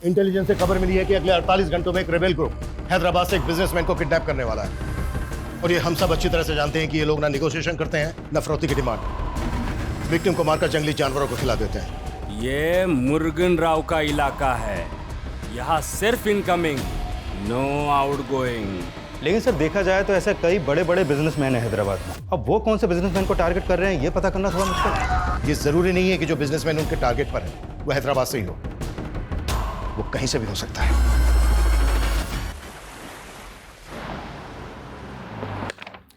Intelligence से खबर मिली है कि अगले 48 घंटों में एक रेबेल ग्रुप हैदराबाद से एक बिजनेसमैन को किडनैप करने वाला है। और ये हम सब अच्छी तरह से जानते हैं कि ये लोग ना निगोशिएशन करते हैं ना फिरौती की डिमांड। विक्टिम को मारकर जंगली जानवरों को खिला देते हैं। ये मुर्गन राव का इलाका है, यहाँ सिर्फ इनकमिंग, नो आउटगोइंग। लेकिन सर देखा जाए तो ऐसे कई बड़े बड़े बिजनेसमैन हैं हैदराबाद में। अब वो कौन से बिजनेसमैन को टारगेट कर रहे हैं ये पता करना थोड़ा मुश्किल है। ये जरूरी नहीं है कि जो बिजनेसमैन उनके टारगेट पर है वो हैदराबाद से ही हो, वो कहीं से भी हो सकता है।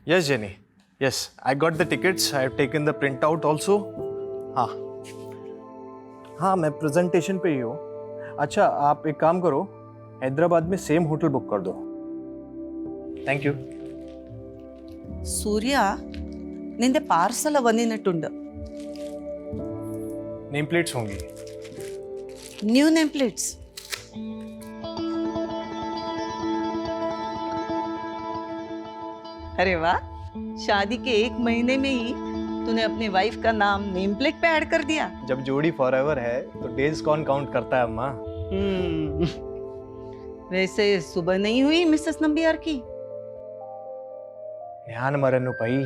Yes, Jenny. Yes, I got the tickets. I have taken the printout also. हाँ मैं प्रेजेंटेशन पे ही हूँ। अच्छा आप एक काम करो, हैदराबाद में सेम होटल बुक कर दो। Thank you. ಸೂರ್ಯ ನಿಂದೆ ಪಾರ್ಸಲ್ ಬಂದಿನಟ್ಟುಂಡು नेम प्लेट्स होंगी। न्यू नेम प्लेट्स अरे वाह, शादी के 1 महीने में ही तूने अपनी वाइफ का नाम नेम प्लेट पे ऐड कर दिया। जब जोड़ी फॉरएवर है तो डेज कौन काउंट करता है अम्मा। वैसे सुबह नहीं हुई मिसेस नंबियार की? ध्यान मरनु भाई,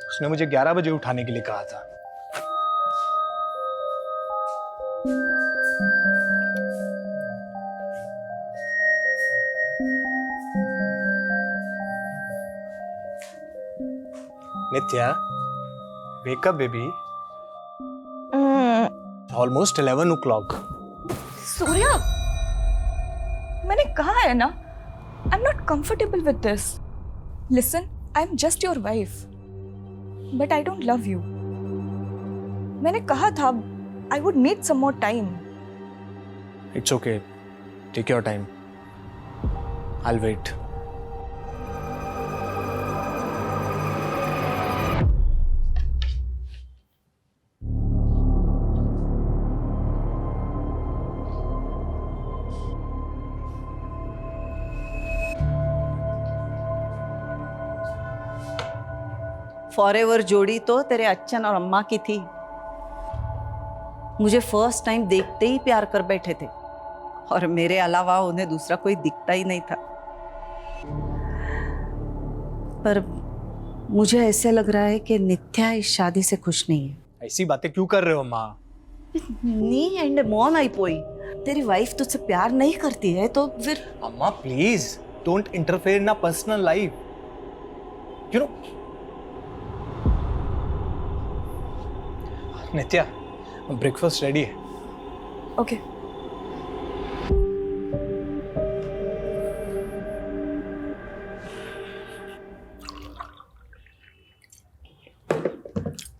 उसने मुझे 11 बजे उठाने के लिए कहा था। नित्या, wake up baby. Almost 11 o'clock. Surya, मैंने कहा है ना, I am not comfortable with this. Listen, I am just your wife, but I don't love you. मैंने कहा था I would need some more time. It's okay. Take your time. I'll wait. Forever जोड़ी तो तेरे अच्छन और अम्मा की थी। मुझे फर्स्ट टाइम देखते ही प्यार कर बैठे थे और मेरे अलावा उन्हें दूसरा कोई दिखता ही नहीं था। पर मुझे ऐसे लग रहा है कि नित्या इस शादी से खुश नहीं है। ऐसी बातें क्यों कर रहे हो माँ? नी एंड मॉन आई पोई, तेरी वाइफ तुझसे प्यार नहीं करती है तो फिर? अम्मा please don't interfere in personal life. You know Nitya, breakfast ready है। ओके।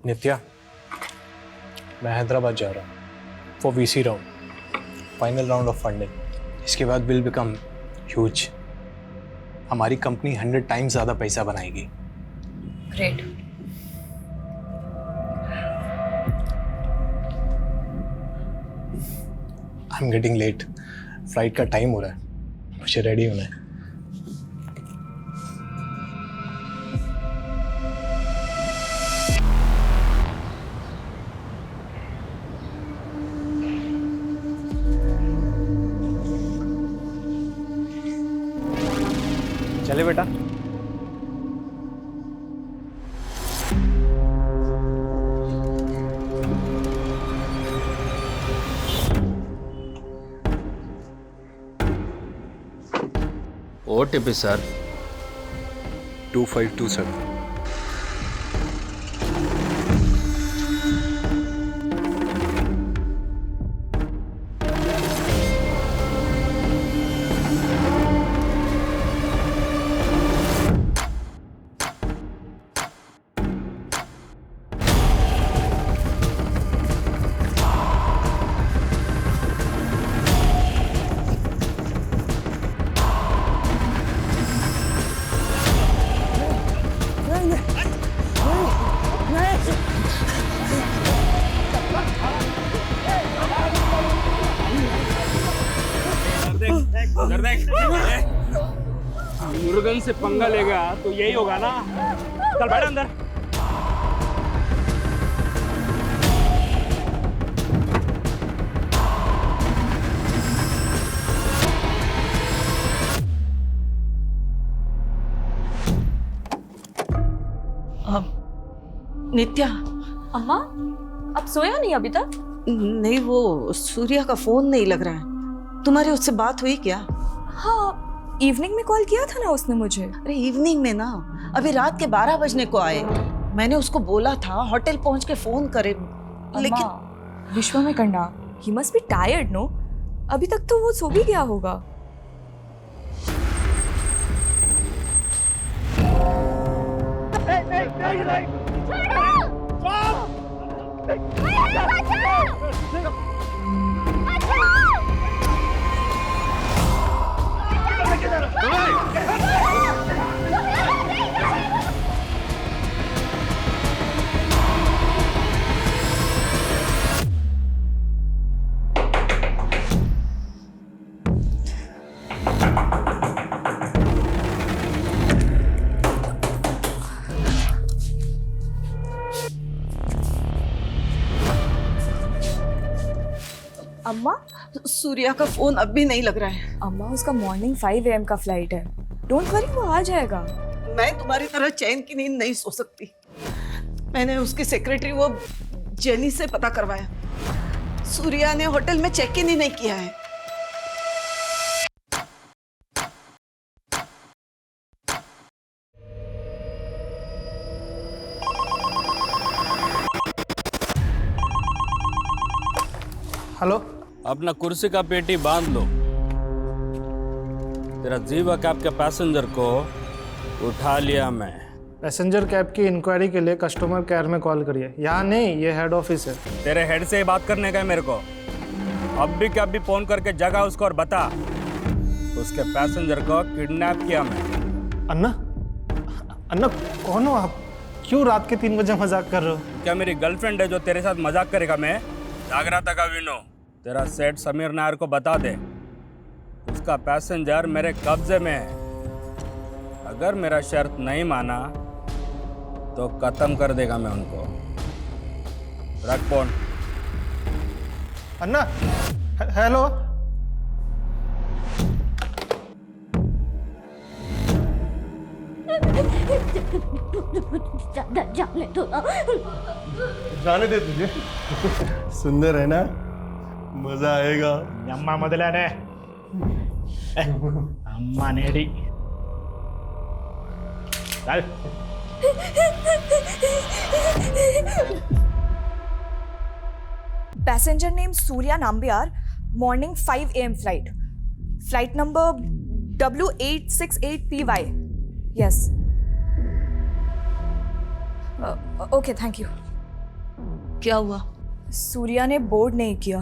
नित्या, मैं हैदराबाद जा रहा हूँ for VC round, final round of funding. इसके बाद विल बिकम ह्यूज। हमारी कंपनी 100 टाइम्स ज़्यादा पैसा बनाएगी। Great. I am getting late, flight का टाइम हो रहा है, मुझे रेडी होना है। चले बेटा। OTP sir 2527। मुर्गन से पंगा लेगा तो यही होगा ना। चल बैठ अंदर। नित्या, अम्मा अब सोया नहीं अभी तक? नहीं वो सूर्या का फोन नहीं लग रहा है। तुम्हारी उससे बात हुई क्या? हाँ, इवनिंग में कॉल किया था ना उसने मुझे। अरे इवनिंग में ना, अभी रात के 12 बजने को आए। मैंने उसको बोला था होटल पहुंच के फोन करे, लेकिन विश्वा में करना, he must be tired no. अभी तक तो वो सो भी गया होगा। अम्मा, सूर्या का फोन अब भी नहीं लग रहा है। अम्मा उसका मॉर्निंग 5 AM का फ्लाइट है। डोंट वरी, वो आ जाएगा। मैं तुम्हारी तरह चैन की नींद नहीं सो सकती। मैंने उसकी सेक्रेटरी वो जेनी से पता करवाया। सूर्या ने होटल में चेक इन ही नहीं किया है। हेलो, अपना कुर्सी का पेटी बांध लो। तेरा जीवा कैब के पैसेंजर को उठा लिया मैं। पैसेंजर कैब की इंक्वायरी के लिए कस्टमर केयर में कॉल करिए। यहाँ नहीं, ये हेड ऑफिस है। तेरे हेड से ही बात करने का है मेरे को। अब भी क्या भी फोन करके जगा उसको और बता, उसके पैसेंजर को किडनैप किया मैं। अन्ना, अन्ना कौन हो आप? क्यों रात के 3 बजे मजाक कर रहे हो? क्या मेरी गर्लफ्रेंड है जो तेरे साथ मजाक करेगा? मैं जाग रहा था का विनो। तेरा सेठ समीर नायर को बता दे, उसका पैसेंजर मेरे कब्जे में है। अगर मेरा शर्त नहीं माना तो खत्म कर देगा मैं उनको। रख फोन। अन्ना, हेलो। जाने दे तुझे। सुंदर है ना, मजा आएगा। अम्मा ಮೊದಲನೇ अम्मा नेडी। चल। Passenger name Surya Nambiar, morning 5 AM flight, flight number W868PY। Yes, okay, thank you. क्या हुआ? सूर्या ने बोर्ड नहीं किया।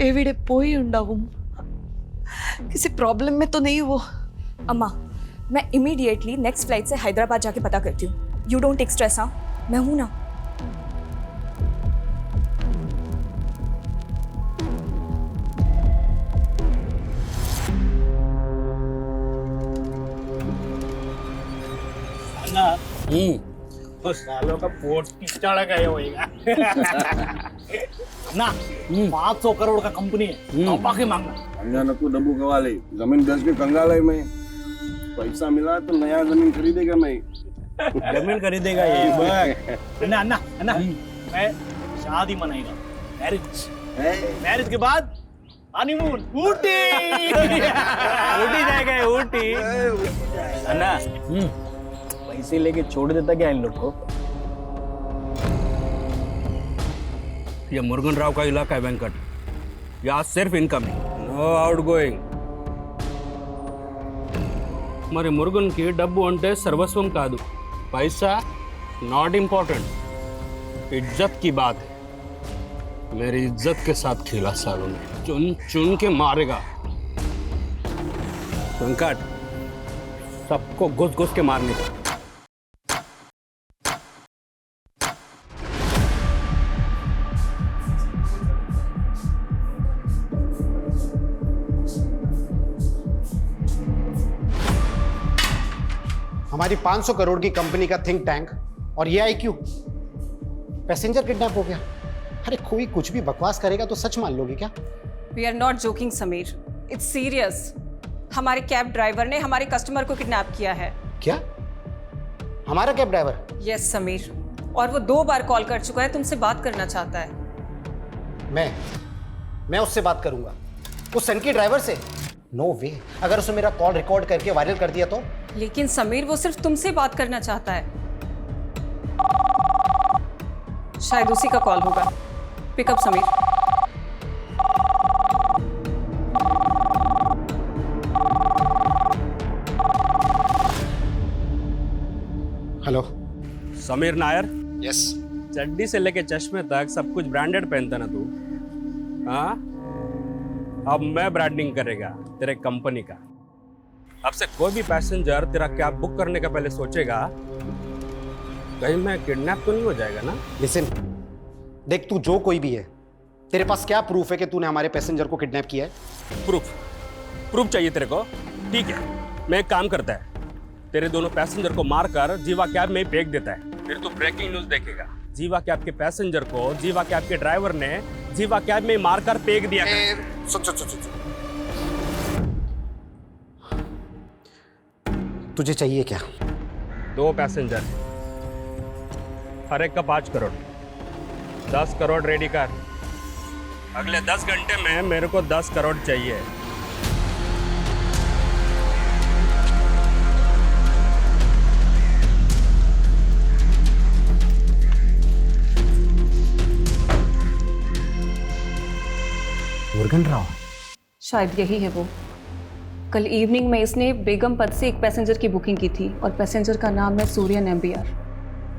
एविडे पोई ഉണ്ടാവും। किसी प्रॉब्लम में तो नहीं वो? अम्मा, मैं इमीडिएटली नेक्स्ट फ्लाइट से हैदराबाद जाके पता करती हूँ। You don't take stress. हाँ, मैं हूँ ना। सालों का पोर्ट पिछड़ा गया होएगा ना। 500 करोड़ का कंपनी है, बाकी मांगना। अचानक तो डब्बू कवाले जमीन बेच के कंगाल है। मैं पैसा मिला तो नया जमीन खरीदेगा। मैं जमीन खरीदेगा ये। अन्ना अन्ना अन्ना, मैं शादी मनाएगा, मैरिज के बाद हनीमून ऊटी। ऊटी जाएगा, ऊटी। अन्ना, पैसे लेके छोड़ देता क्या इन लोग को? ये मुरुगन राव का इलाका है वेंकट। यहाँ सिर्फ इनकमिंग, नो आउट गोइंग। మరి మురుగన్కి డబ్బు అంటే సర్వస్వం కాదు, पैसा नॉट इम्पोर्टेंट, इज्जत की बात है। मेरी इज्जत के साथ खेला सालों ने, चुन चुन के मारेगा। वेंकट, सबको घुस घुस के मारने का। हमारी 500 करोड़ की कंपनी का थिंक टैंक और ये IQ, पैसेंजर किडनैप हो गया। अरे कोई कुछ भी बकवास करेगा तो सच मान लोगे क्या? We are not joking Sameer, it's serious. हमारे कैब ड्राइवर ने हमारे कस्टमर को किडनैप किया है। क्या? हमारा कैब ड्राइवर? यस समीर। और वो 2 बार कॉल कर चुका है, तुमसे बात करना चाहता है। मैं उससे बात करूंगा, उस सन की ड्राइवर से? नो वे। अगर उसने मेरा कॉल रिकॉर्ड करके वायरल कर दिया तो? लेकिन समीर, वो सिर्फ तुमसे बात करना चाहता है। शायद उसी का कॉल होगा। Pickup Sameer. Hello. Sameer Nair. Yes. चड्डी से लेके चश्मे तक सब कुछ ब्रांडेड पहनता ना तू? हाँ, अब मैं ब्रांडिंग करेगा तेरे कंपनी का। अब से कोई भी पैसेंजर तेरा कैब बुक करने का पहले सोचेगा कहीं मैं किडनैप तो नहीं हो जाएगा ना। लिसन, देख तू जो कोई भी है, तेरे पास क्या प्रूफ है कि तूने हमारे पैसेंजर को किडनैप किया है? प्रूफ चाहिए तेरे को? ठीक है, मैं एक काम करता है, तेरे दोनों पैसेंजर को मारकर जीवा कैब में ही फेंक देता है। फिर तू ब्रेकिंग न्यूज देखेगा, जीवा कैब के पैसेंजर को जीवा कैब के ड्राइवर ने जीवा कैब में मारकर फेंक दिया। सुन। तुझे चाहिए क्या? 2 पैसेंजर, हर एक का 5 करोड़। 10 करोड़ रेडी कर। अगले 10 घंटे में मेरे को 10 करोड़ चाहिए। मुर्गन राव? शायद यही है वो। कल इवनिंग में इसने बेगम पद से एक पैसेंजर की बुकिंग की थी और पैसेंजर का नाम है सूर्या नंबियार।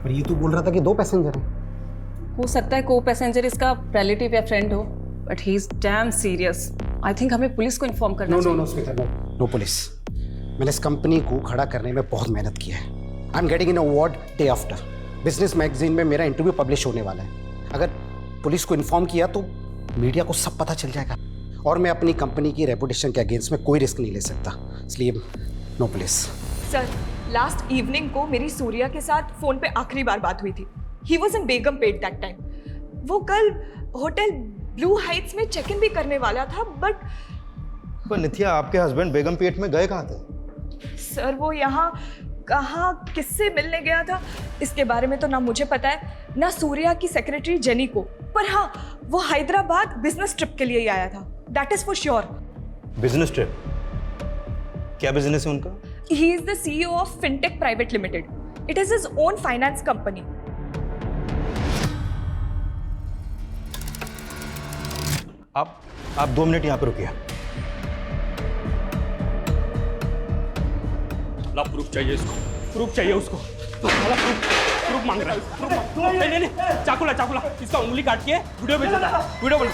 पर ये तो बोल रहा था कि 2 पैसेंजर हैं। हो सकता है को पैसेंजर इसका रिलेटिव या फ्रेंड हो, but he is damn serious. I think हमें पुलिस को इन्फॉर्म करना चाहिए। No Smita, no police. मैंने इस कंपनी को खड़ा करने में बहुत मेहनत की है। आई am getting an award day after. Business magazine में मेरा इंटरव्यू पब्लिश होने वाला है। अगर पुलिस को इन्फॉर्म किया तो मीडिया को सब पता चल जाएगा, और मैं अपनी कंपनी की रेपुटेशन के अगेंस्ट में कोई रिस्क नहीं ले सकता, इसलिए no police. Sir, last evening को मेरी सूर्या के साथ फोन पे आखिरी बार बात हुई थी। He was in Begumpet that time. वो कल होटल ब्लू हाइट्स में चेक इन भी करने वाला था, बट नित्या, आपके हस्बैंड बेगमपेट में गए कहाँ थे? सर, वो यहाँ कहाँ किससे मिलने गया था इसके बारे में तो ना मुझे पता है, ना सूर्या की सेक्रेटरी जेनी को। पर हाँ, वो हैदराबाद बिजनेस ट्रिप के लिए ही आया था, that is for sure. Business trip? क्या बिजनेस है उनका? He is the CEO of fintech private limited. It is his own finance company. आप 2 मिनट यहाँ पे रुकिए। प्रूफ चाहिए इसको, प्रूफ चाहिए उसको। प्रूफ मांग रहा है। नहीं, चाकुला इसका उंगली काट के वीडियो भेज देता है। वीडियो बना।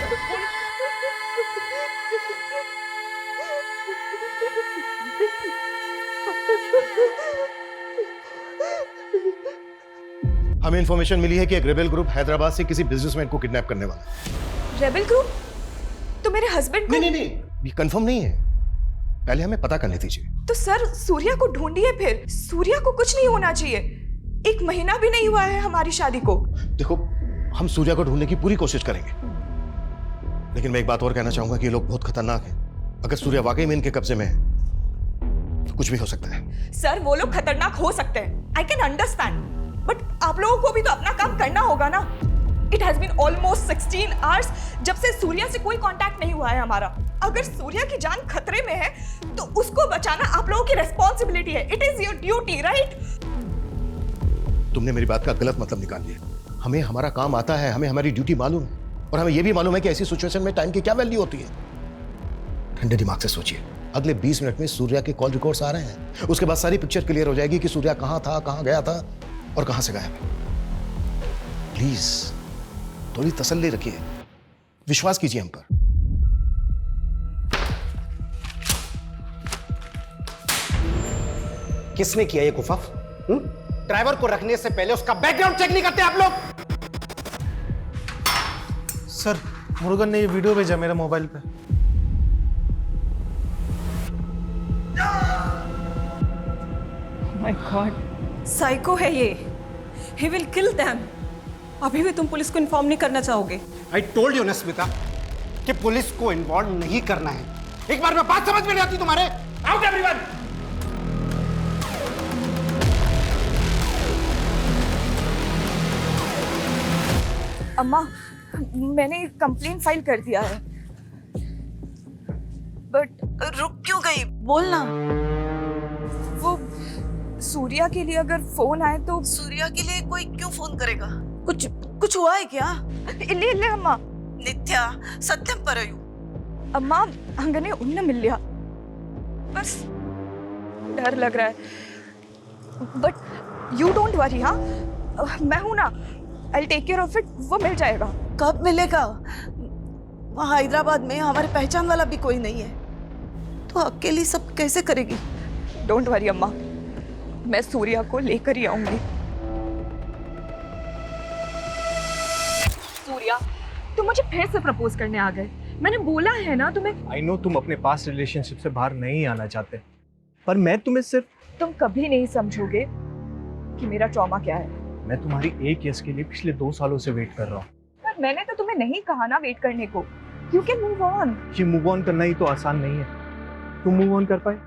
हमें इंफॉर्मेशन मिली है कि एक रेबेल ग्रुप हैदराबाद से किसी बिजनेसमैन को किडनैप करने वाला है। Rebel group? तो मेरे हस्बैंड को? नहीं, ये कंफर्म नहीं है, पहले हमें पता करने दीजिए। तो सर, सूर्या को ढूंढिए फिर। सूर्या को कुछ नहीं होना चाहिए। 1 महीना भी नहीं हुआ है हमारी शादी को। देखो, हम सूर्या को ढूंढने की पूरी कोशिश करेंगे, लेकिन मैं एक बात और कहना चाहूंगा कि ये लोग बहुत खतरनाक हैं। अगर सूर्या वाकई में इनके कब्जे में है तो कुछ भी हो सकता है। सर, वो लोग खतरनाक हो सकते हैं, आई कैन अंडरस्टैंड, बट आप लोगों को भी तो अपना काम करना होगा ना। It has been almost 16 hours जब से सूर्या से कोई कांटेक्ट नहीं हुआ है हमारा। अगर सूर्या की जान खतरे में है तो उसको बचाना आप लोगों की रिस्पॉन्सिबिलिटी है। It is your duty, right? तुमने मेरी बात का गलत मतलब निकाल लिया। हमें हमारा काम आता है, हमें हमारी ड्यूटी मालूम है, और हमें यह भी मालूम है कि ऐसी सिचुएशन में टाइम की क्या वैल्यू होती है। ठंडे दिमाग से सोचिए, अगले 20 मिनट में सूर्या के कॉल रिकॉर्ड्स आ रहे हैं। उसके बाद सारी पिक्चर क्लियर हो जाएगी कि सूर्या कहां था, कहां गया था और कहां से गायब है। प्लीज थोड़ी तसल्ली रखिए, विश्वास कीजिए हम पर। किसने किया ये कुफाफ? ड्राइवर को रखने से पहले उसका बैकग्राउंड चेक नहीं करते आप लोग? सर, मुरुगन ने ये वीडियो भेजा मेरे मोबाइल पे। माय गॉड, साइको है ये। He will kill them. अभी भी तुम पुलिस को इन्फॉर्म नहीं करना चाहोगे? आई टोल्ड यू ना स्मिता कि पुलिस को इन्वॉल्व नहीं करना है। एक बार में बात समझ में नहीं आती तुम्हारे? Out everyone. अम्मा, मैंने कंप्लेंट फाइल कर दिया है, बट रुक क्यों गई? बोलना। वो सूर्या के लिए अगर फोन आए तो। सूर्या के लिए कोई क्यों फोन करेगा? कुछ हुआ है क्या? इल्ले अम्मा. नित्या, सत्यम परयू. अम्मा, अंगने उन्न मिल लिया, बस डर लग रहा है. But you don't worry. हाँ, मैं हूं ना, I'll take care of it. वो मिल जाएगा. कब मिलेगा? वहाँ हैदराबाद में हमारे पहचान वाला भी कोई नहीं है, तो अकेली सब कैसे करेगी? डोंट वरी अम्मा, मैं सूर्या को लेकर ही आऊंगी. सूर्या, तुम मुझे फिर से प्रपोज करने आ गए. मैंने बोला है ना तुम्हें. आई नो तुम अपने पास्ट रिलेशनशिप से बाहर नहीं आना चाहते, पर मैं तुम्हें सिर्फ. तुम कभी नहीं समझोगे कि मेरा ट्रॉमा क्या है. मैं तुम्हारी एक यस के लिए पिछले 2 सालों से वेट कर रहा हूँ. पर मैंने तो तुम्हें नहीं कहा ना वेट करने को. You can move on. ये मूव ऑन करना ही तो आसान नहीं है. तुम मूव ऑन कर पाए?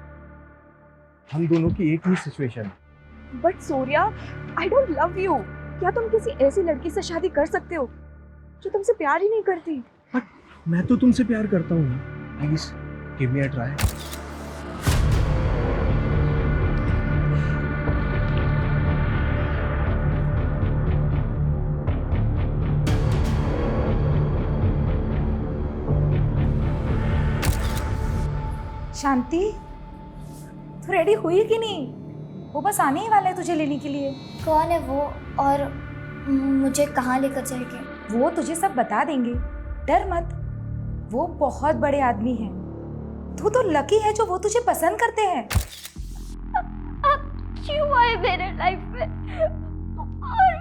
हम दोनों की एक ही सिचुएशन है. But Surya, I don't love you. क्या तुम किसी ऐसी लड़की से शादी कर सकते हो जो तुमसे प्यार ही नहीं करती? मैं तो तुमसे प्यार करता हूँ. Please give me a try. Shanti, तू रेडी हुई कि नहीं? वो बस आने ही वाला है तुझे लेने के लिए. कौन है वो और मुझे कहाँ लेकर जाएंगे? वो तुझे सब बता देंगे, डर मत. वो बहुत बड़े आदमी हैं. तू तो लकी है जो वो तुझे पसंद करते हैं. आप क्यों आए मेरे लाइफ में और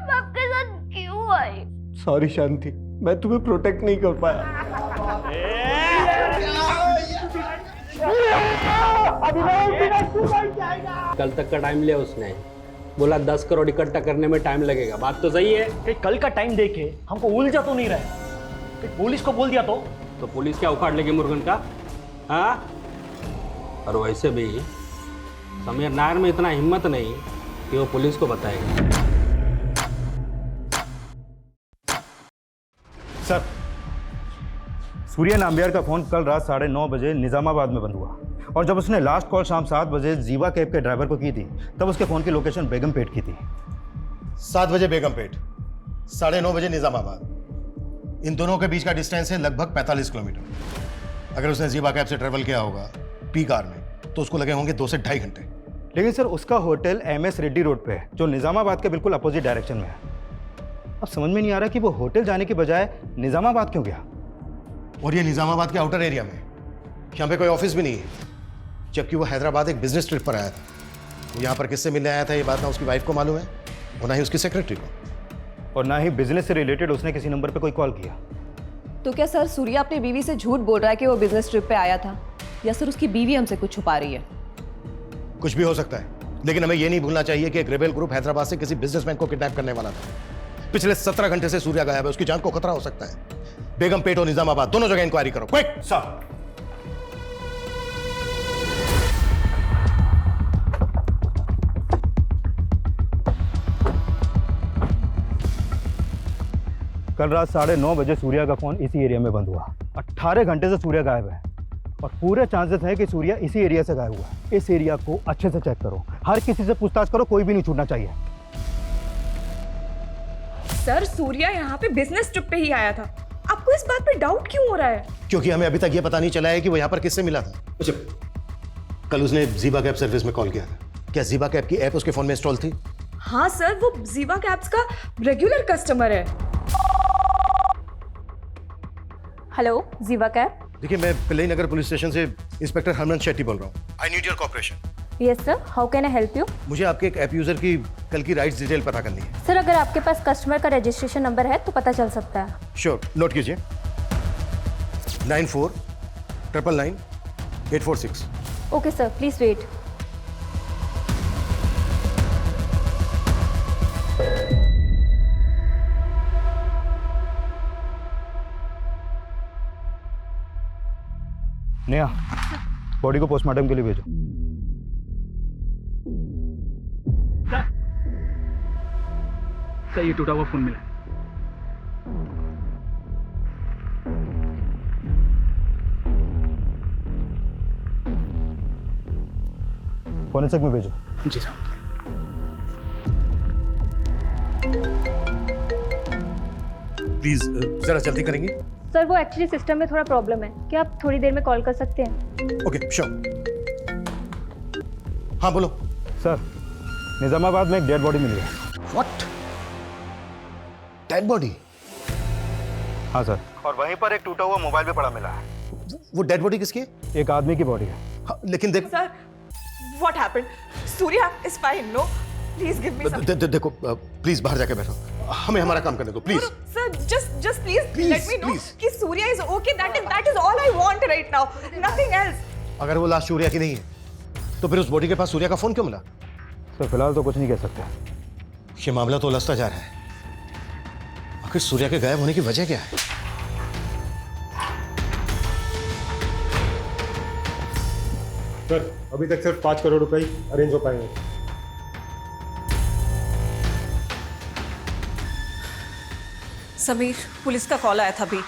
मैं आपके साथ क्यों आई? सॉरी शांति, मैं तुम्हें प्रोटेक्ट नहीं कर पाया. कल तक का टाइम लिया उसने, बोला 10 करोड़ इकट्ठा करने में टाइम लगेगा. बात तो सही है. कि कल का टाइम देके हमको उलझा तो नहीं रहा. पुलिस को बोल दिया तो पुलिस क्या उखाड़ लेगी मुर्गन का? हाँ, और वैसे भी समीर नायर में इतना हिम्मत नहीं कि वो पुलिस को बताएगा. सर, सूर्या नाम्बियार का फ़ोन कल रात 9:30 बजे निज़ामाबाद में बंद हुआ, और जब उसने लास्ट कॉल शाम 7 बजे जीवा कैब के ड्राइवर को की थी, तब उसके फ़ोन की लोकेशन बेगमपेट की थी. 7 बजे बेगमपेट, 9:30 बजे निज़ामाबाद. इन दोनों के बीच का डिस्टेंस है लगभग 45 किलोमीटर. अगर उसने जीवा कैब से ट्रेवल किया होगा पी कार में, तो उसको लगे होंगे 2 से 2.5 घंटे. लेकिन सर, उसका होटल MS रेड्डी रोड पे है, जो निज़ामाबाद के बिल्कुल अपोजिट डायरेक्शन में है. अब समझ में नहीं आ रहा कि वो होटल जाने के बजाय निज़ामाबाद क्यों गया. और ये निज़ामाबाद के आउटर एरिया में, यहाँ पे कोई ऑफिस भी नहीं है, जबकि वो हैदराबाद एक बिजनेस ट्रिप पर आया था. वो यहाँ पर किससे मिलने आया था ये बात ना उसकी वाइफ को मालूम है और ना ही उसकी सेक्रेटरी को, और ना ही बिजनेस से रिलेटेड उसने किसी नंबर पे कोई कॉल किया. तो क्या सर सूर्या अपनी बीवी से झूठ बोल रहा है कि वो बिजनेस ट्रिप पे आया था, या सर उसकी बीवी हमसे कुछ छुपा रही है? कुछ भी हो सकता है, लेकिन हमें ये नहीं भूलना चाहिए कि एक रेबेल ग्रुप हैदराबाद से किसी बिजनेसमैन को किडनैप करने वाला था. पिछले 17 घंटे से सूर्या गायब है, उसकी जान को खतरा हो सकता है. बेगमपेट और निजामाबाद दोनों जगह इंक्वायरी करो. Quick sir. कल रात 9:30 बजे सूर्या का फ़ोन इसी एरिया में बंद हुआ. 18 घंटे से सूर्या गायब है, और पूरे चांसेस हैं कि सूर्या इसी एरिया से गायब हुआ है. इस एरिया को अच्छे से चेक करो, हर किसी से पूछताछ करो, कोई भी नहीं छूटना चाहिए. सर, सूर्या यहाँ पे बिजनेस ट्रिप पे ही आया था. आपको इस बात पे डाउट क्यों हो रहा है? क्योंकि हमें अभी तक ये पता नहीं चला है कि वो यहाँ पर किससे मिला था. अच्छा, कल उसने जीवा कैब सर्विस में कॉल किया था. क्या जीवा कैब की ऐप उसके फोन में इंस्टॉल थी? हाँ सर, वो जीवा कैब्स का रेगुलर कस्टमर है. हेलो, जीवा कैब. देखिए, मैं पिल्लई नगर पुलिस स्टेशन से इंस्पेक्टर हरमन शेट्टी बोल रहा हूँ. I need your cooperation. Yes sir, how can I help you? मुझे आपके एक ऐप यूजर की कल की राइड्स डिटेल पता करनी है. सर, अगर आपके पास कस्टमर का रजिस्ट्रेशन नंबर है तो पता चल सकता है. श्योर, नोट कीजिए. 94999846. Okay sir, please wait. Neha, body को पोस्टमार्टम के लिए भेजो. सर, ये टूटा हुआ फोन मिला. फॉरेंसिक में भेजो। जी साहब। प्लीज जरा जल्दी करेंगे। सर वो एक्चुअली सिस्टम में थोड़ा प्रॉब्लम है, क्या आप थोड़ी देर में कॉल कर सकते हैं? Okay sure. हाँ बोलो। सर निजामाबाद में एक डेड बॉडी मिली है। व्हाट? Dead body? हाँ सर, और वहीं पर एक टूटा हुआ मोबाइल भी पड़ा मिला है। वो डेड बॉडी किसकी है? एक आदमी की बॉडी है। हाँ, लेकिन देख Sir, what happened? Surya is fine, no? Please give me some. देखो प्लीज बाहर जाके बैठो, हमें हमारा काम करने दो please. Sir, just please, Please, let me know please. कि Surya is okay. That is all I want right now. Nothing else. अगर वो लाश सूर्या की नहीं है तो फिर उस बॉडी के पास सूर्या का फोन क्यों मिला? सर फिलहाल तो कुछ नहीं कह सकते। ये मामला तो उलझता जा रहा है। आखिर सूर्या के गायब होने की वजह क्या है? सर अभी तक सिर्फ 5 करोड़ रुपए ही अरेंज हो पाएंगे। समीर, पुलिस का कॉल आया था अभी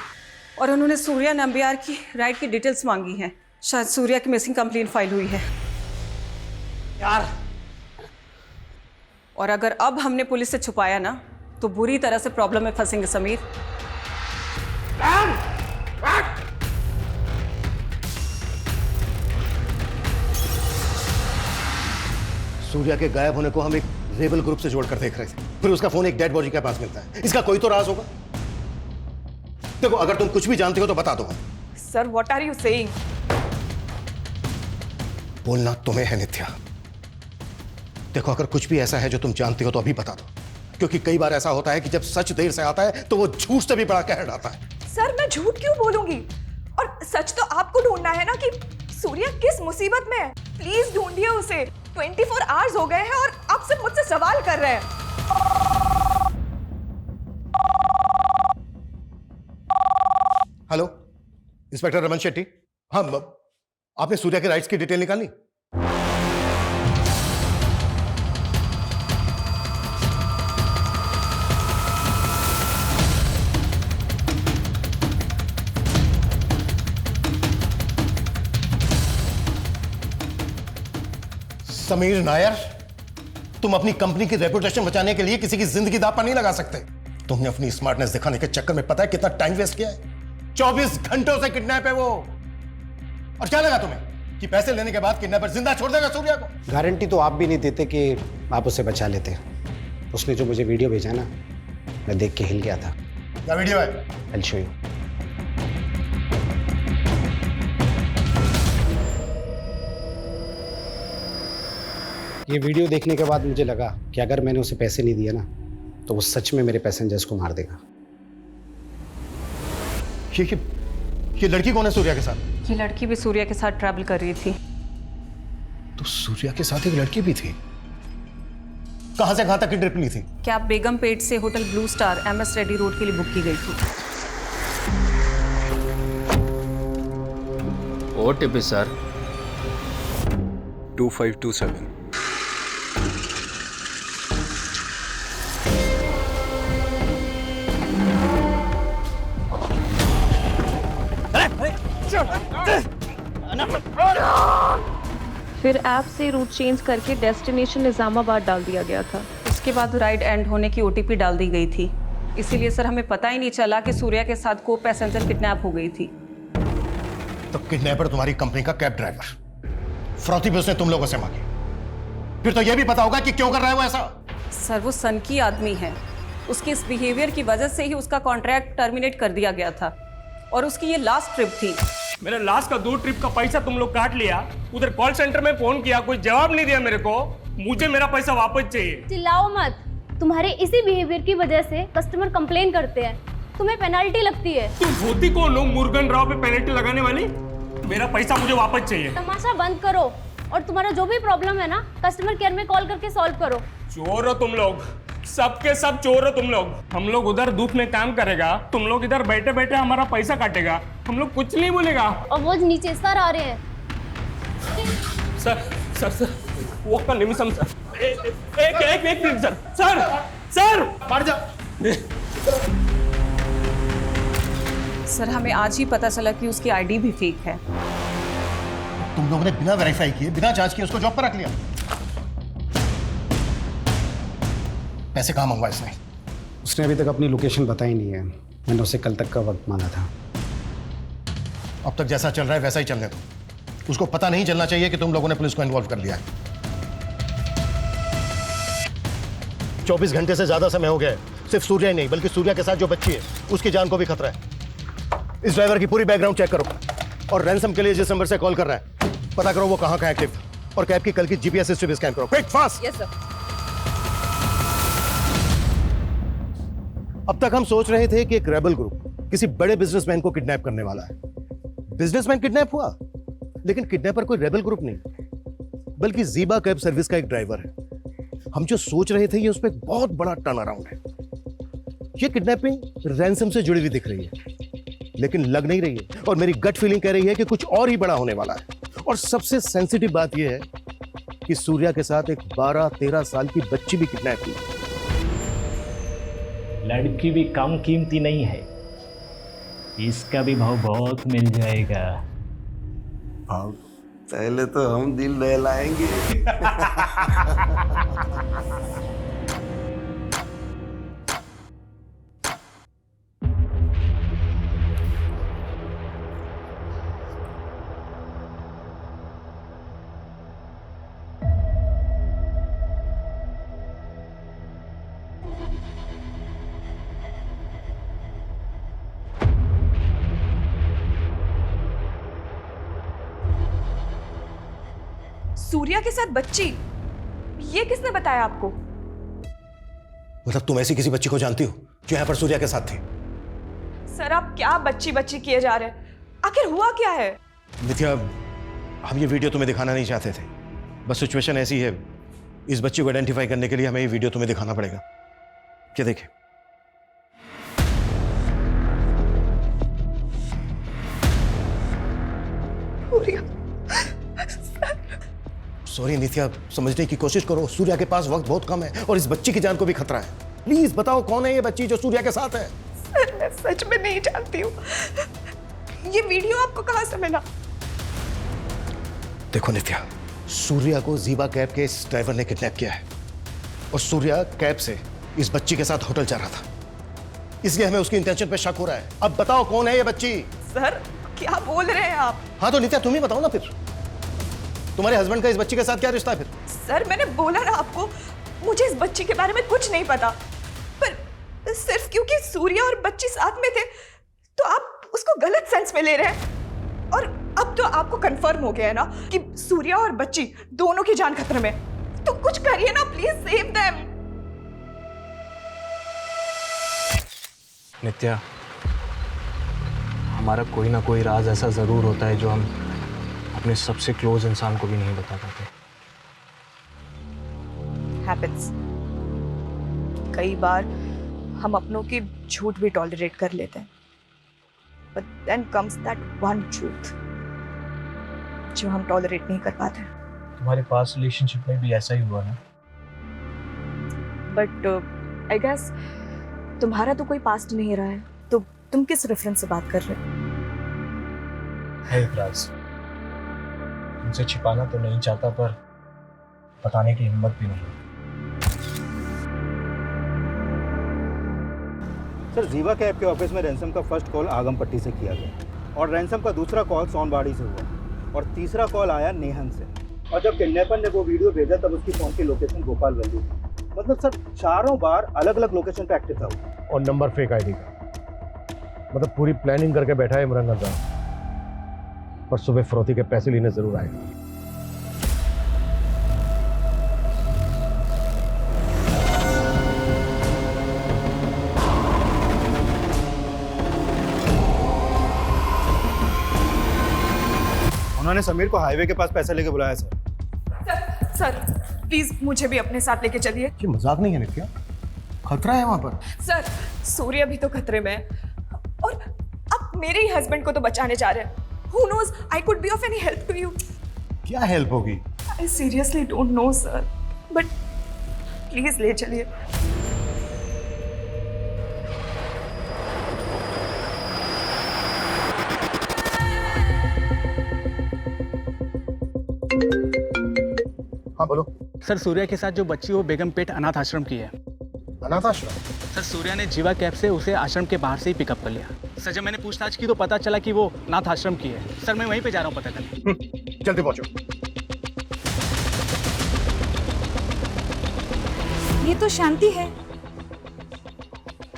और उन्होंने सूर्या नंबियार की राइड की डिटेल्स मांगी हैं। शायद सूर्या की मिसिंग कंप्लेंट फाइल हुई है यार। और अगर अब हमने पुलिस से छुपाया ना तो बुरी तरह से प्रॉब्लम में फंसेंगे समीर। सूर्या के गायब होने को हम एक रेबल ग्रुप से जोड़कर देख रहे थे, फिर उसका फोन एक डेड बॉडी के पास मिलता है। इसका कोई तो राज होगा। देखो अगर तुम कुछ भी जानते हो तो बता दो। Sir, what are you saying? बोलना तुम्हें है नित्या। देखो अगर कुछ भी ऐसा है जो तुम जानते हो तो अभी बता दो, क्योंकि कई बार ऐसा होता है कि जब सच देर से आता है तो वो झूठ से भी बड़ा कहर आता है। सर मैं झूठ क्यों बोलूंगी? और सच तो आपको ढूंढना है ना कि सूर्या किस मुसीबत में है। प्लीज ढूंढिए उसे। 24 आवर्स हो गए हैं और आप सिर्फ मुझसे सवाल कर रहे हैं। Hello, inspector Raman Shetty. हाँ, आपने सूर्या के राइट्स की डिटेल निकाली? समीर नायर, तुम अपनी कंपनी की रेपुटेशन बचाने के लिए किसी की जिंदगी दांव पर नहीं लगा सकते। तुमने अपनी स्मार्टनेस दिखाने के चक्कर में पता है कितना टाइम वेस्ट किया है? 24 घंटों से किडनैप है वो। और क्या लगा तुम्हें कि पैसे लेने के बाद किडनैपर जिंदा छोड़ देगा सूर्या को? गारंटी तो आप भी नहीं देते कि आप उसे बचा लेते। उसने जो मुझे वीडियो भेजा ना, मैं देख के हिल गया था। क्या वीडियो है? I'll show you. ये वीडियो देखने के बाद मुझे लगा कि अगर मैंने उसे पैसे नहीं दिए ना तो वो सच में मेरे पैसेंजर्स को मार देगा। ये लड़की कौन है सूर्या के साथ? ये लड़की भी सूर्या के साथ ट्रैवल कर रही थी। तो सूर्या के साथ एक लड़की भी थी। कहां से कहां तक की ट्रिप ली थी? कैब बेगमपेट से hotel blue star MS Reddy road के लिए बुक की गई थी। OTP sir 2527। फिर ऐप से रूट चेंज करके डेस्टिनेशन निजामाबाद डाल दिया गया था। उसके बाद राइड एंड होने की OTP डाल दी गई थी। इसीलिए सर हमें पता ही नहीं चला कि सूर्या के साथ को पैसेंजर किडनैप हो गई थी। तो किडनैपर तुम्हारी कंपनी का कैब ड्राइवर, फ्रॉती भी उसने तुम लोगों से मांगी। फिर तो यह भी पता होगा कि क्यों कर रहा है वो ऐसा। सर वो सन की आदमी है। उसके इस बिहेवियर की वजह से ही उसका कॉन्ट्रैक्ट टर्मिनेट कर दिया गया था और उसकी ये लास्ट ट्रिप थी। मेरे लास्ट का 2 ट्रिप का पैसा तुम लोग काट लिया। उधर कॉल सेंटर में फोन किया, कोई जवाब नहीं दिया मेरे को। मुझे मेरा पैसा वापस चाहिए। चिल्लाओ मत, तुम्हारे इसी बिहेवियर की वजह से कस्टमर कंप्लेन करते हैं, तुम्हें पेनल्टी लगती है। तुम होती कौन हो मुर्गन राव पे पेनल्टी लगाने वाली? मेरा पैसा मुझे वापस चाहिए। तमाशा बंद करो और तुम्हारा जो भी प्रॉब्लम है ना कस्टमर केयर में कॉल करके सॉल्व करो। चोर हो तुम लोग, सबके सब चोर हो तुम लोग। हम लोग उधर धूप में काम करेगा, तुम लोग इधर बैठे बैठे हमारा पैसा काटेगा। हम लोग कुछ नहीं बोलेगा। और वो नीचे सर आ रहे हैं। सर सर सर वो का निमिषम सर। एक मिनट सर। सर सर मार जा। सर हमें आज ही पता चला कि उसकी ID भी फेक है। तुम लोगों ने बिना वेरीफाई किए, बिना जांच किए उसको जॉब पर रख लिया। पैसे कहाँ मंगवाए इसने? उसने अभी तक अपनी लोकेशन बताई नहीं है। मैंने उससे कल तक का वक्त मांगा था। अब तक जैसा चल रहा है वैसा ही चलने दो। उसको पता नहीं चलना चाहिए कि तुम लोगों ने पुलिस को इन्वॉल्व कर लिया है। 24 घंटे से ज्यादा समय हो गया है। सिर्फ सूर्या ही नहीं बल्कि सूर्या के साथ जो बच्ची है उसकी जान को भी खतरा है। इस ड्राइवर की पूरी बैकग्राउंड चेक करो और रैंसम के लिए जिस नंबर से कॉल कर रहा है पता करो वो कहाँ का एक्टिव, और कैब की कल की जीपीएस हिस्ट्री भी स्कैन करो। Quick fast. Yes sir. अब तक हम सोच रहे थे कि एक रेबल ग्रुप किसी बड़े बिजनेसमैन को किडनैप करने वाला है। बिजनेसमैन किडनैप हुआ, लेकिन किडनैपर कोई रेबल ग्रुप नहीं बल्कि ज़ीबा कैब सर्विस का एक ड्राइवर है। हम जो सोच रहे थे ये उस पर एक बहुत बड़ा टर्न अराउंड है। ये किडनैपिंग रैंसम से जुड़ी हुई दिख रही है लेकिन लग नहीं रही है, और मेरी गट फीलिंग कह रही है कि कुछ और ही बड़ा होने वाला है। और सबसे सेंसिटिव बात यह है कि सूर्या के साथ एक 12-13 साल की बच्ची भी किडनैप हुई। लड़की भी कम कीमती नहीं है, इसका भी भाव बहुत मिल जाएगा। भाव पहले तो हम दिल नहलाएंगे। सूर्या के साथ बच्ची, ये किसने बताया आपको? मतलब तुम ऐसी किसी बच्ची को जानती हो जो यहां पर सूर्या के साथ थी? सर आप क्या बच्ची बच्ची किए जा रहे हैं? आखिर हुआ क्या है? नित्या, हम ये वीडियो तुम्हें दिखाना नहीं चाहते थे, बस सिचुएशन ऐसी है। इस बच्ची को आइडेंटिफाई करने के लिए हमें ये वीडियो तुम्हें दिखाना पड़ेगा। क्या देखे? सॉरी नित्या, समझने की कोशिश करो। सूर्या के पास वक्त बहुत कम है और इस बच्ची की जान को भी खतरा है। प्लीज बताओ कौन है ये बच्ची जो सूर्या के साथ है? सर मैं सच में नहीं जानती हूँ। ये वीडियो आपको कहाँ से मिला? देखो नित्या, सूर्या को ज़ीबा कैब के इस ड्राइवर ने किडनैप किया है और सूर्या कैब से इस बच्ची के साथ होटल जा रहा था, इसलिए हमें उसकी इंटेंशन पे शक हो रहा है। अब बताओ कौन है ये बच्ची? सर क्या बोल रहे हैं आप? हाँ तो नित्या तुम ही बताओ ना फिर, तुम्हारे हस्बैंड का इस बच्ची के साथ क्या रिश्ता है फिर? सर मैंने बोला ना आपको, मुझे इस बच्ची के बारे में कुछ नहीं पता, पर सिर्फ क्योंकि सूर्या और बच्ची साथ में थे तो आप उसको गलत सेंस में ले रहे हैं। और अब तो आपको कंफर्म हो गया है ना कि सूर्या और बच्ची दोनों की जान खतरे में, तो कुछ करिए ना प्लीज, सेव देम। नित्या, हमारा कोई ना कोई राज ऐसा जरूर होता है जो हम अपने सबसे क्लोज इंसान को भी नहीं बता पाते। हैपेंस। कई बार हम अपनों की झूठ भी टॉलरेट कर लेते हैं, but then comes that one truth जो हम टॉलरेट नहीं कर पाते। तुम्हारे पास रिलेशनशिप में भी ऐसा ही हुआ ना? बट आई गेस तुम्हारा तो कोई पास्ट नहीं रहा है, तो तुम किस रेफरेंस से बात कर रहे हो? है एक राज, तुमसे छिपाना तो नहीं चाहता पर बताने की हिम्मत भी नहीं। सर ज़ीबा कैब के ऑफिस में रैंसम का फर्स्ट कॉल आगमपट्टी से किया गया और रैंसम का दूसरा कॉल सोनबाड़ी से हुआ और तीसरा कॉल आया नेहन से। और जब किडनैपर ने वो वीडियो भेजा तब उसकी फोन की लोकेशन गोपाल वैली थी। मतलब सर चारों बार अलग अलग लोकेशन पे एक्टिव था और नंबर फेक आईडी का। मतलब पूरी प्लानिंग करके बैठा है इमरान खान, पर सुबह फरोती के पैसे लेने जरूर आएगा। उन्होंने समीर को हाईवे के पास पैसे लेके बुलाया सर। सर प्लीज मुझे भी अपने साथ लेके चलिए। ये मजाक नहीं है नित्या, खतरा है वहां पर। सर सूर्या भी तो खतरे में है और आप मेरे ही हस्बैंड को तो बचाने जा रहे हैं। Who knows, I could be of any help to you. क्या हेल्प होगी? I seriously don't know, sir. But please ले चलिए। हाँ बोलो। सर सूर्या के साथ जो बच्ची वो बेगमपेट अनाथ आश्रम की है। अनाथ आश्रम? सर सूर्या ने जीवा कैब से उसे आश्रम के बाहर से ही पिकअप कर लिया। सर जब मैंने पूछताछ की तो पता चला कि वो नाथ आश्रम की है। सर मैं वहीं पे जा रहा हूँ पता करने। जल्दी पहुंचो। ये तो शांति है।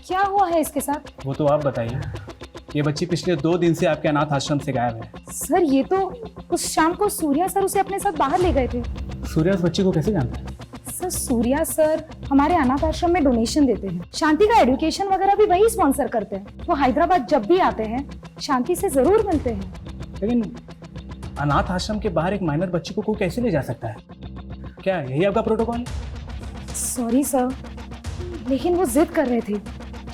क्या हुआ है इसके साथ? वो तो आप बताइए। ये बच्ची पिछले 2 दिन से आपके अनाथ आश्रम से गायब है। सर ये तो उस शाम को सूर्या सर उसे अपने साथ बाहर ले गए थे। सूर्या उस बच्ची को कैसे जानता है? सर सूर्या सर हमारे अनाथ आश्रम में डोनेशन देते हैं। शांति का एजुकेशन वगैरह भी वही स्पॉन्सर करते हैं। वो हैदराबाद जब भी आते हैं शांति से जरूर मिलते हैं। लेकिन अनाथ आश्रम के बाहर एक माइनर बच्ची को कोई कैसे ले जा सकता है? क्या यही आपका प्रोटोकॉल? सॉरी सर, लेकिन वो जिद कर रहे थे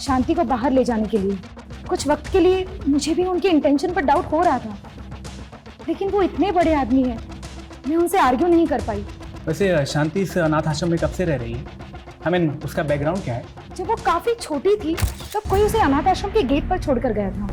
शांति को बाहर ले जाने के लिए। कुछ वक्त के लिए मुझे भी उनके इंटेंशन पर डाउट हो रहा था, लेकिन वो इतने बड़े आदमी हैं, मैं उनसे आर्ग्यू नहीं कर पाई। वैसे शांति इस अनाथ आश्रम में कब से रह रही है? उसका बैकग्राउंड क्या है? जब वो काफी छोटी थी तब कोई उसे अनाथ आश्रम के गेट पर छोड़कर गया था।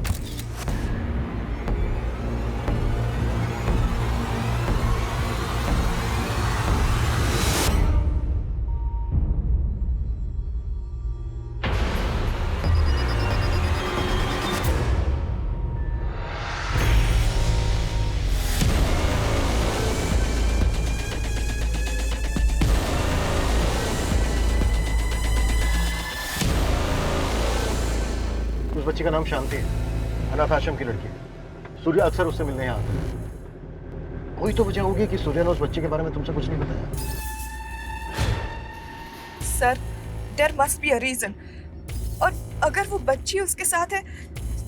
उस बच्ची का नाम शांति है, अनाथ आश्रम की लड़की है। सूर्या अक्सर उससे मिलने यहाँ आता है। कोई तो वजह होगी कि सूर्या ने उस बच्चे के बारे में तुमसे कुछ नहीं बताया। Sir there must be a reason, और अगर वो बच्ची उसके साथ है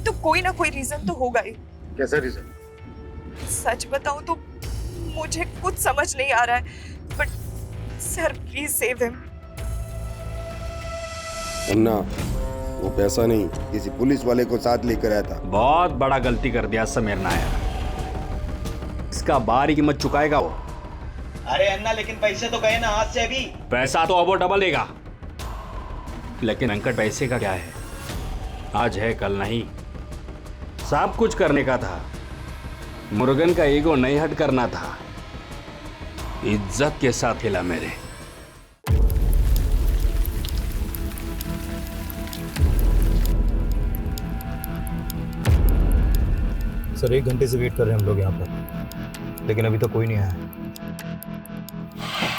तो कोई ना कोई रीजन तो होगा ही। कैसा रीजन? सच बताऊं तो मुझे कुछ समझ नहीं आ रहा है, but sir please save him. Anna, वो पैसा नहीं किसी पुलिस वाले को साथ लेकर आया था। बहुत बड़ा गलती कर दिया समीर नायर। इसका बारी कीमत चुकाएगा वो। अरे अन्ना, लेकिन पैसे तो गए ना हाथ से अभी। पैसा तो अब वो डबल देगा, लेकिन अंकट पैसे का क्या है? आज है कल नहीं। सब कुछ करने का था, मुर्गन का ईगो नहीं हट करना था। इज्जत के साथ हिला मेरे। सर 1 घंटे से वेट कर रहे हैं हम लोग यहाँ पर, लेकिन अभी तक कोई नहीं आया।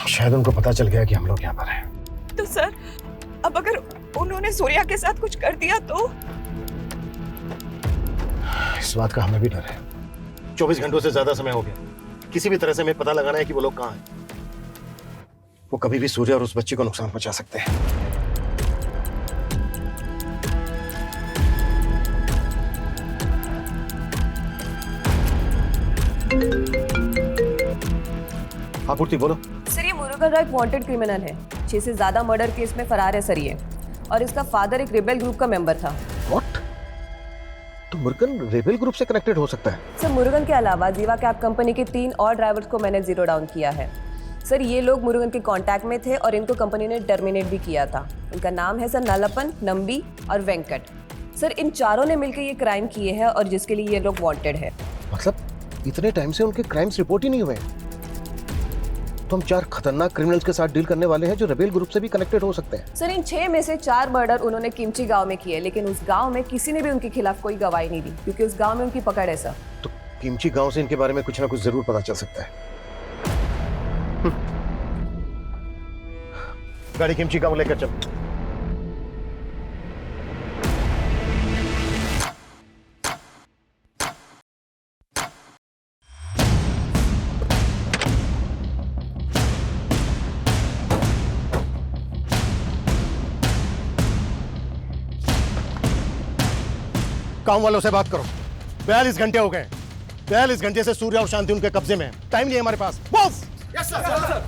शायद उनको पता चल गया कि हम लोग यहाँ पर हैं। तो सर अब अगर उन्होंने सूर्या के साथ कुछ कर दिया तो? इस बात का हमें भी डर है। 24 घंटों से ज्यादा समय हो गया। किसी भी तरह से हमें पता लगाना है कि वो लोग कहाँ हैं। वो कभी भी सूर्या और उस बच्ची को नुकसान पहुंचा सकते हैं। आपूर्ति बोलो। सर ये मुरुगन राय वांटेड क्रिमिनल है। 6 से ज्यादा मर्डर केस में फरार है सर ये, और इसका फादर एक रेबेल ग्रुप का मेंबर था। व्हाट? तो मुरुगन रेबेल ग्रुप से कनेक्टेड हो सकता है? सर मुरुगन के अलावा जीवा कैब कंपनी के 3 और ड्राइवर्स को मैंने जीरो डाउन किया है। सर ये लोग मुरुगन के कांटेक्ट में थे और इनको कंपनी ने टर्मिनेट भी किया था। उनका नाम है सर नलपन, नंबी और वेंकट। सर इन चारों ने मिलकर ये क्राइम किए हैं और जिसके लिए ये लोग वांटेड है। मतलब इतने टाइम से उनके क्राइम्स रिपोर्ट ही नहीं हुए? तो हम 4 खतरनाक क्रिमिनल्स के साथ डील करने वाले हैं जो रेबेल ग्रुप से भी कनेक्टेड हो सकते हैं। सर इन 6 में से 4 मर्डर उन्होंने किमची गांव में किए, लेकिन उस गांव में किसी ने भी उनके खिलाफ कोई गवाही नहीं दी क्योंकि उस गांव में उनकी पकड़ है सर। तो किमची गांव से इनके बारे में कुछ ना कुछ जरूर पता चल सकता है। गाड़ी किमची गांव लेकर चल। गांव वालों से बात करो। 42 घंटे हो गए। 42 घंटे से सूर्या और शांति उनके कब्जे में है। टाइम नहीं है हमारे पास। Yes sir.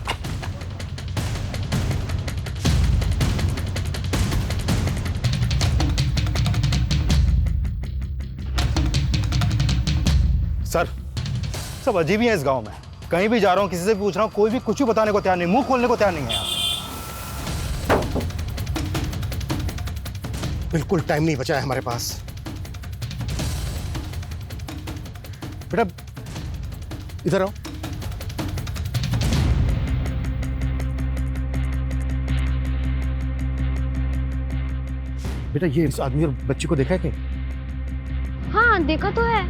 सर सब अजीब ही है इस गांव में। कहीं भी जा रहा हूँ, किसी से भी पूछ रहा हूँ, कोई भी कुछ भी बताने को तैयार नहीं, मुंह खोलने को तैयार नहीं है यहाँ। बिल्कुल टाइम नहीं बचा है हमारे पास। बेटा इधर आओ। बेटा ये इस आदमी और बच्ची को देखा है कहीं? हाँ देखा तो है।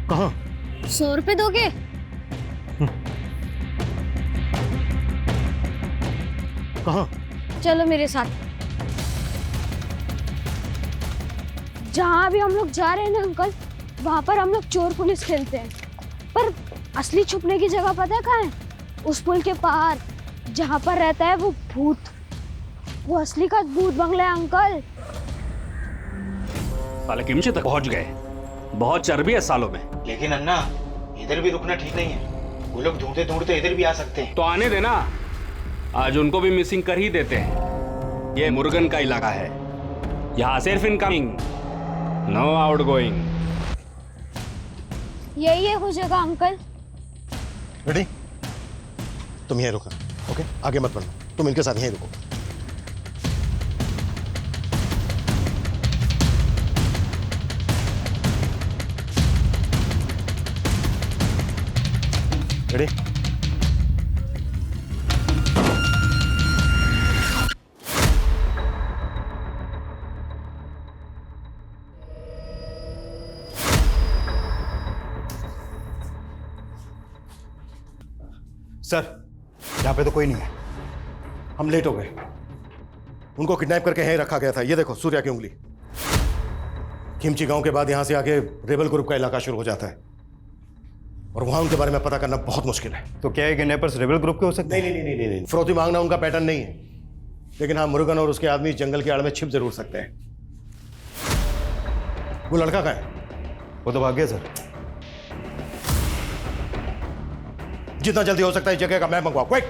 कहाँ? 100 रुपए दोगे? कहाँ? चलो मेरे साथ। जहाँ भी हम लोग जा रहे हैं ना अंकल, वहाँ पर हम लोग चोर पुलिस खेलते हैं। पर असली छुपने की जगह पता है कहाँ है? उस पुल के पार, जहाँ पर रहता है वो भूत। वो असली का भूत बंगला है अंकल। साले किमचे तक पहुंच गए। बहुत चर्बी है सालों में। लेकिन अन्ना, इधर भी रुकना ठीक नहीं है। वो लोग ढूंढते ढूंढते इधर भी आ सकते हैं। तो आने देना, आज उनको भी मिसिंग कर ही देते हैं। ये मुर्गन का इलाका है, यहाँ सिर्फ इनकमिंग, नो आउटगोइंग। यही है वो जगह अंकल। रेडी? तुम यहीं रुको, ओके? आगे मत बढ़ो, तुम इनके साथ यहीं रुको। रेडी? सर, यहाँ पे तो कोई नहीं है। हम लेट हो गए। उनको किडनैप करके यहीं रखा गया था। ये देखो सूर्या की उंगली। खिमची गांव के बाद यहां से आगे रेबल ग्रुप का इलाका शुरू हो जाता है और वहां उनके बारे में पता करना बहुत मुश्किल है। तो क्या ये किडनैपर्स रेबल ग्रुप के हो सकते हैं? नहीं। फिरौती मांगना उनका पैटर्न नहीं है, लेकिन हाँ, मुरुगन और उसके आदमी जंगल की आड़ में छिप जरूर सकते हैं। वो लड़का कहाँ है? वो तो भाग गया सर। जितना जल्दी हो सकता है इस जगह का मैप मंगवाओ, क्विक।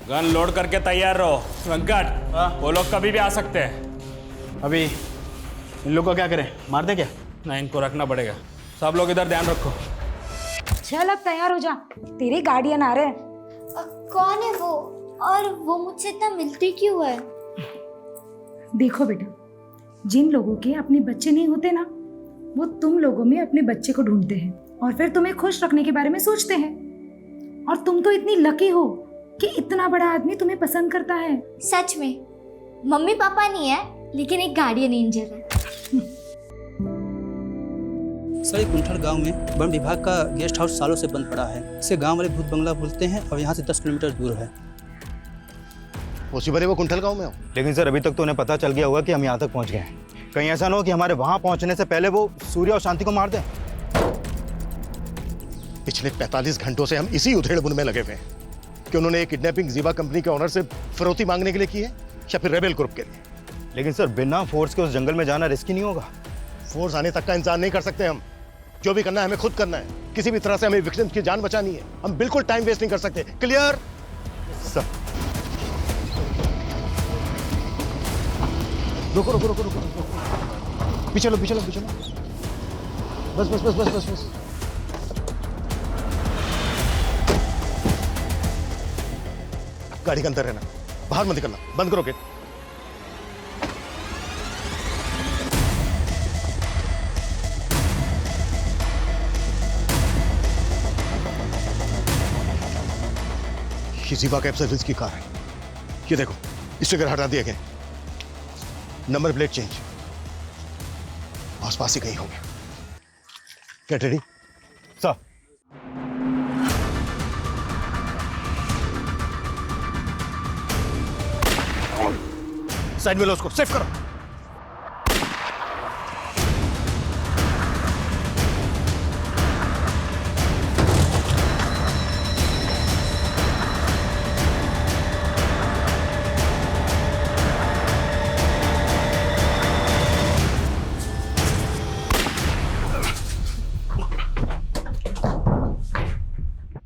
गन लोड करके तैयार रहो वेंकट। वो लोग कभी भी आ सकते हैं। अभी इन लोग का क्या करें? मार दे क्या? नहीं, इनको रखना पड़ेगा। सब लोग इधर ध्यान रखो। चल अब तैयार हो जा, तेरे गार्डियन आ रहे हैं। कौन है वो? और वो मुझसे इतना मिलती क्यों है? देखो बेटा, जिन लोगों के अपने बच्चे नहीं होते ना, वो तुम लोगों में अपने बच्चे को ढूंढते हैं और फिर तुम्हें खुश रखने के बारे में सोचते हैं। और तुम तो इतनी लकी हो कि इतना बड़ा आदमी तुम्हें पसंद करता है। सच में मम्मी पापा नहीं है, लेकिन एक गार्डियन एंजल है। सर, कुंठल गांव में वन विभाग का गेस्ट हाउस सालों से बंद पड़ा है। इसे गांव वाले भूत बंगला बोलते हैं और यहाँ से 10 किलोमीटर दूर है। उसी बड़े वो कुंठल गांव में हो। लेकिन सर, अभी तक तो उन्हें पता चल गया होगा कि हम यहाँ तक पहुँच गए हैं। कहीं ऐसा ना हो कि हमारे वहाँ पहुँचने से पहले वो सूर्या और शांति को मार दें। पिछले 45 घंटों से हम इसी उधेड़-बुन में लगे हुए हैं कि उन्होंने एक किडनैपिंग जीवा कंपनी के ओनर से फिरौती मांगने के लिए की है या फिर रेबेल ग्रुप के लिए। लेकिन सर, बिना फोर्स के उस जंगल में जाना रिस्की नहीं होगा? फोर्स आने तक का इंतजार नहीं कर सकते हम। जो भी करना है हमें खुद करना है। किसी भी तरह से हमें विक्टिम्स की जान बचानी है। हम बिल्कुल टाइम वेस्ट नहीं कर सकते। क्लियर? सर, रुको रुको रुको रुको रुको, पीछे लो पीछे लो पीछे लो। बस बस बस बस बस बस। गाड़ी के अंदर रहना, बाहर मत निकलना। बंद करो गेट। ये जीवा कैब सर्विस की कार है। ये देखो, स्टिकर हटा दिए गए, नंबर प्लेट चेंज। आसपास ही कहीं होंगे। Get ready sir. साइड में लो उसको, सेफ करो।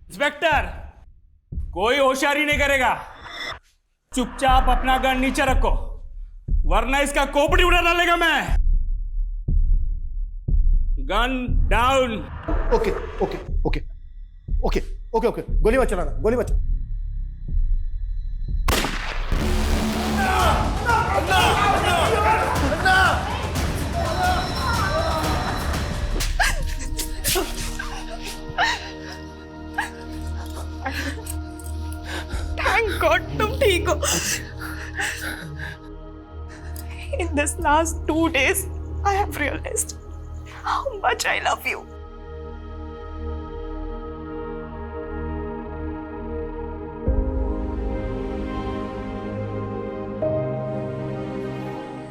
इंस्पेक्टर, कोई होशियारी नहीं करेगा। चुपचाप अपना गन नीचे रखो, वरना इसका खोपड़ी उड़ा डालेगा मैं। Gun down. Okay okay okay okay okay okay, गोली मत चलाना, गोली मत। थैंक गॉड तुम ठीक हो। last 2 days, I have realized how much I love you.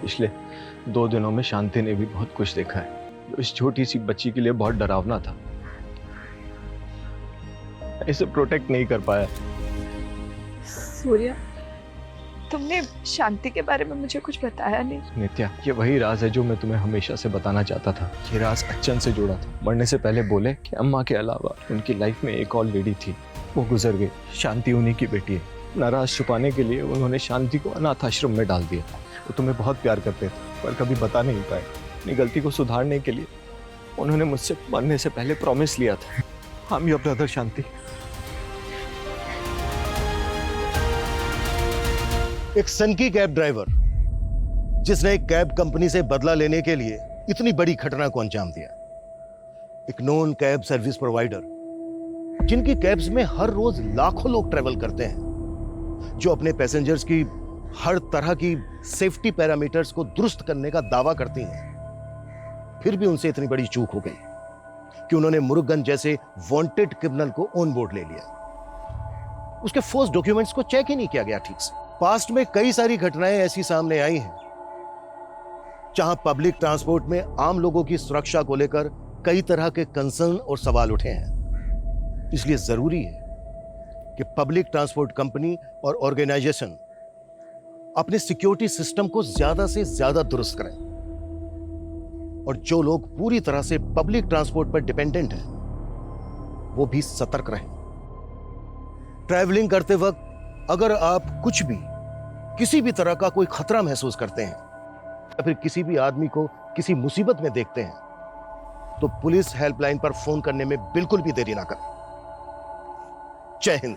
पिछले 2 दिनों में शांति ने भी बहुत कुछ देखा है जो इस छोटी सी बच्ची के लिए बहुत डरावना था। इसे प्रोटेक्ट नहीं कर पाया। सूर्या, तुमने शांति के बारे में मुझे कुछ बताया नहीं। नित्या, ये वही राज है जो मैं तुम्हें हमेशा से बताना चाहता था। ये राज अच्छन से जुड़ा था। मरने से पहले बोले कि अम्मा के अलावा उनकी लाइफ में एक और लेडी थी, वो गुजर गई। शांति उन्हीं की बेटी है। नाराज छुपाने के लिए उन्होंने शांति को अनाथ आश्रम में डाल दिया। वो तुम्हें बहुत प्यार करते थे पर कभी बता नहीं पाए। अपनी गलती को सुधारने के लिए उन्होंने मुझसे मरने से पहले प्रॉमिस लिया था। आई एम योर ब्रदर शांति। एक सनकी कैब ड्राइवर जिसने एक कैब कंपनी से बदला लेने के लिए इतनी बड़ी घटना को अंजाम दिया। एक नॉन कैब सर्विस प्रोवाइडर जिनकी कैब्स में हर रोज लाखों लोग ट्रेवल करते हैं, जो अपने पैसेंजर्स की हर तरह की सेफ्टी पैरामीटर्स को दुरुस्त करने का दावा करती हैं, फिर भी उनसे इतनी बड़ी चूक हो गई कि उन्होंने मुरुगन जैसे वांटेड क्रिमिनल को ऑन बोर्ड ले लिया। उसके फोर्स डॉक्यूमेंट्स को चेक ही नहीं किया गया ठीक से। पास्ट में कई सारी घटनाएं ऐसी सामने आई हैं जहां पब्लिक ट्रांसपोर्ट में आम लोगों की सुरक्षा को लेकर कई तरह के कंसर्न और सवाल उठे हैं। इसलिए जरूरी है कि पब्लिक ट्रांसपोर्ट कंपनी और ऑर्गेनाइजेशन अपने सिक्योरिटी सिस्टम को ज्यादा से ज्यादा दुरुस्त करें और जो लोग पूरी तरह से पब्लिक ट्रांसपोर्ट पर डिपेंडेंट हैं वो भी सतर्क रहें। ट्रैवलिंग करते वक्त अगर आप कुछ भी किसी भी तरह का कोई खतरा महसूस करते हैं या फिर किसी भी आदमी को किसी मुसीबत में देखते हैं तो पुलिस हेल्पलाइन पर फोन करने में बिल्कुल भी देरी ना करें। जय हिंद।